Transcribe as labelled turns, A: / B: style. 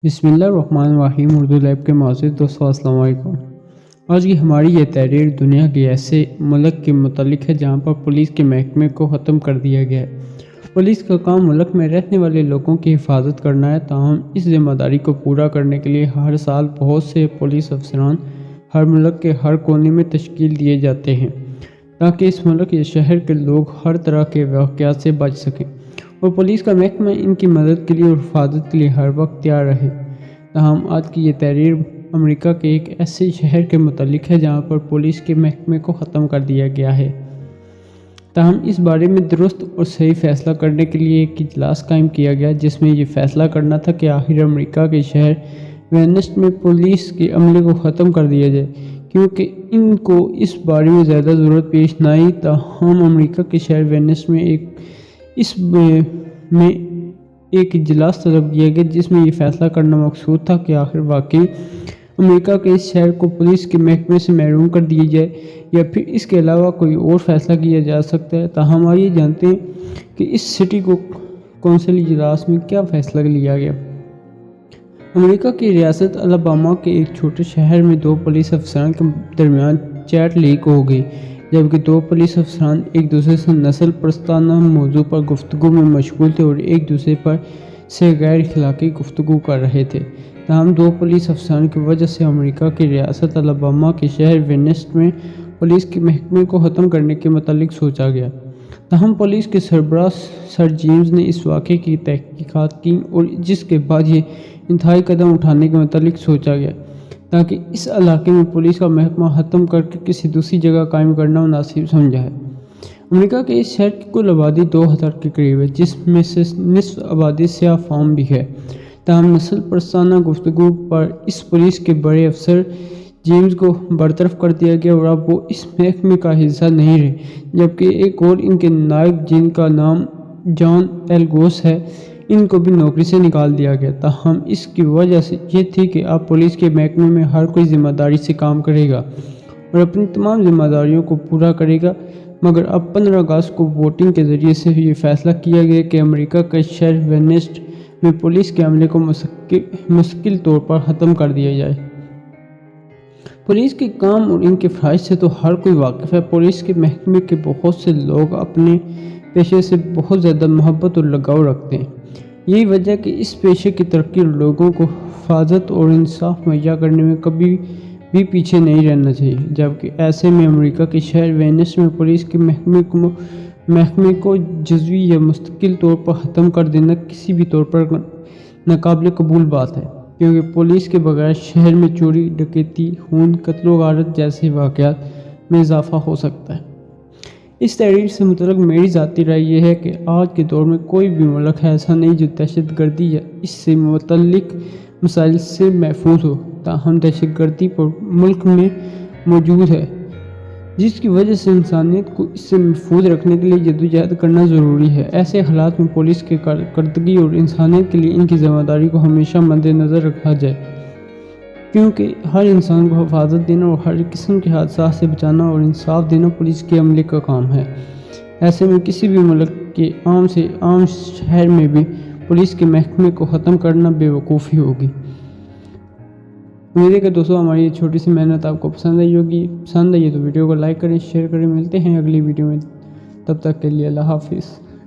A: بسم اللہ الرحمن الرحیم اردو لیب کے معزز دوستوں السلام علیکم۔ آج کی ہماری یہ تحریر دنیا کے ایسے ملک کے متعلق ہے جہاں پر پولیس کے محکمے کو ختم کر دیا گیا ہے۔ پولیس کا کام ملک میں رہنے والے لوگوں کی حفاظت کرنا ہے، تاہم اس ذمہ داری کو پورا کرنے کے لیے ہر سال بہت سے پولیس افسران ہر ملک کے ہر کونے میں تشکیل دیے جاتے ہیں تاکہ اس ملک یا شہر کے لوگ ہر طرح کے واقعات سے بچ سکیں اور پولیس کا محکمہ ان کی مدد کے لیے اور حفاظت کے لیے ہر وقت تیار رہے۔ تاہم آج کی یہ تحریر امریکہ کے ایک ایسے شہر کے متعلق ہے جہاں پر پولیس کے محکمے کو ختم کر دیا گیا ہے۔ تاہم اس بارے میں درست اور صحیح فیصلہ کرنے کے لیے ایک اجلاس قائم کیا گیا جس میں یہ فیصلہ کرنا تھا کہ آخر امریکہ کے شہر وینس میں پولیس کے عملے کو ختم کر دیا جائے، کیونکہ ان کو اس بارے میں زیادہ ضرورت پیش نہ آئی۔ تاہم امریکہ کے شہر وینس میں ایک اجلاس طلب کیا گیا جس میں یہ فیصلہ کرنا مقصود تھا کہ آخر واقعی امریکہ کے اس شہر کو پولیس کے محکمے سے محروم کر دیا جائے یا پھر اس کے علاوہ کوئی اور فیصلہ کیا جا سکتا ہے۔ تاہم آئیے جانتے ہیں کہ اس سٹی کونسل اجلاس میں کیا فیصلہ لیا گیا۔ امریکہ کی ریاست الاباما کے ایک چھوٹے شہر میں دو پولیس افسران کے درمیان چیٹ لیک ہو گئی، جبکہ دو پولیس افسران ایک دوسرے سے نسل پرستانہ موضوع پر گفتگو میں مشغول تھے اور ایک دوسرے پر سے غیر اخلاقی گفتگو کر رہے تھے۔ تاہم دو پولیس افسران کی وجہ سے امریکہ کی ریاست الاباما کے شہر وینس میں پولیس کے محکمے کو ختم کرنے کے متعلق سوچا گیا۔ تاہم پولیس کے سربراہ سر جیمز نے اس واقعے کی تحقیقات کی اور جس کے بعد یہ انتہائی قدم اٹھانے کے متعلق سوچا گیا تاکہ اس علاقے میں پولیس کا محکمہ ختم کر کے کسی دوسری جگہ قائم کرنا مناسب سمجھا ہے۔ امریکہ کے اس شہر کی کل آبادی 2000 کے قریب ہے، جس میں سے نصف آبادی سیاہ فام بھی ہے۔ تاہم نسل پرستانہ گفتگو پر اس پولیس کے بڑے افسر جیمز کو برطرف کر دیا گیا اور اب وہ اس محکمے کا حصہ نہیں رہے، جبکہ ایک اور ان کے نائب جن کا نام جان ایل گوس ہے، ان کو بھی نوکری سے نکال دیا گیا۔ تاہم اس کی وجہ یہ تھی کہ اب پولیس کے محکمے میں ہر کوئی ذمہ داری سے کام کرے گا اور اپنی تمام ذمہ داریوں کو پورا کرے گا، مگر اب 15 اگست کو ووٹنگ کے ذریعے سے یہ فیصلہ کیا گیا کہ امریکہ کے شہر وینس میں پولیس کے عملے کو مستقل طور پر ختم کر دیا جائے۔ پولیس کے کام اور ان کے فرائض سے تو ہر کوئی واقف ہے۔ پولیس کے محکمے کے بہت سے لوگ اپنے پیشے سے بہت زیادہ محبت اور لگاؤ رکھتے ہیں۔ یہی وجہ ہے کہ اس پیشے کی ترقی اور لوگوں کو حفاظت اور انصاف مہیا کرنے میں کبھی بھی پیچھے نہیں رہنا چاہیے، جبکہ ایسے میں امریکہ کے شہر وینس میں پولیس کے محکمے کو جزوی یا مستقل طور پر ختم کر دینا کسی بھی طور پر ناقابل قبول بات ہے، کیونکہ پولیس کے بغیر شہر میں چوری، ڈکیتی، خون، قتل و غارت جیسے واقعات میں اضافہ ہو سکتا ہے۔ اس تحریر سے متعلق میری ذاتی رائے یہ ہے کہ آج کے دور میں کوئی بھی ملک ایسا نہیں جو دہشت گردی یا اس سے متعلق مسائل سے محفوظ ہو۔ تاہم دہشت گردی پر ملک میں موجود ہے، جس کی وجہ سے انسانیت کو اس سے محفوظ رکھنے کے لیے جدوجہد کرنا ضروری ہے۔ ایسے حالات میں پولیس کی کارکردگی اور انسانیت کے لیے ان کی ذمہ داری کو ہمیشہ مد نظر رکھا جائے، کیونکہ ہر انسان کو حفاظت دینا اور ہر قسم کے حادثات سے بچانا اور انصاف دینا پولیس کے عملے کا کام ہے۔ ایسے میں کسی بھی ملک کے عام سے عام شہر میں بھی پولیس کے محکمے کو ختم کرنا بے وقوفی ہوگی۔ امید ہے کہ دوستوں ہماری یہ چھوٹی سی محنت آپ کو پسند آئی ہوگی۔ پسند آئی ہے تو ویڈیو کو لائک کریں، شیئر کریں۔ ملتے ہیں اگلی ویڈیو میں، تب تک کے لیے اللہ حافظ۔